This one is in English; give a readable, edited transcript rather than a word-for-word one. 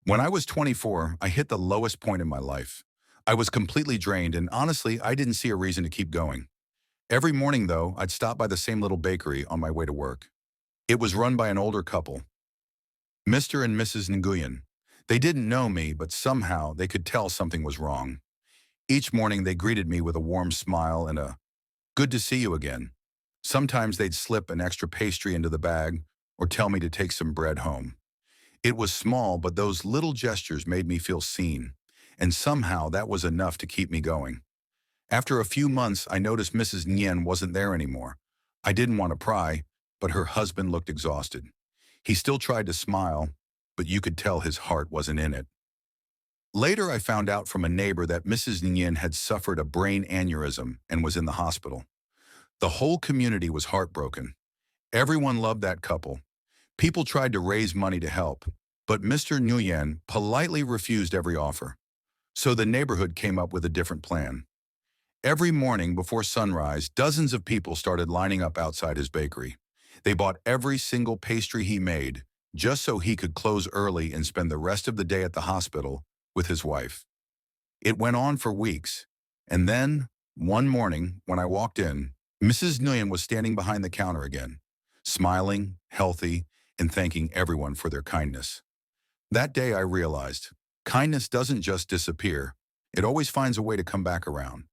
When I was 24, I hit the lowest point in my life. I was completely drained, and honestly, I didn't see a reason to keep going. Every morning, though, I'd stop by the same little bakery on my way to work. It was run by an older couple, Mr. and Mrs. Nguyen. They didn't know me, but somehow they could tell something was wrong. Each morning, they greeted me with a warm smile and a "good to see you again." Sometimes they'd slip an extra pastry into the bag or tell me to take some bread home. It was small, but those little gestures made me feel seen, and somehow that was enough to keep me going. After a few months, I noticed Mrs. Nguyen wasn't there anymore. I didn't want to pry, but her husband looked exhausted. He still tried to smile, but you could tell his heart wasn't in it. Later, I found out from a neighbor that Mrs. Nguyen had suffered a brain aneurysm and was in the hospital. The whole community was heartbroken. Everyone loved that couple. People tried to raise money to help, but Mr. Nguyen politely refused every offer. So the neighborhood came up with a different plan. Every morning before sunrise, dozens of people started lining up outside his bakery. They bought every single pastry he made, just so he could close early and spend the rest of the day at the hospital with his wife. It went on for weeks. And then, one morning, when I walked in, Mrs. Nguyen was standing behind the counter again, smiling, healthy, and thanking everyone for their kindness. That day I realized, kindness doesn't just disappear, it always finds a way to come back around.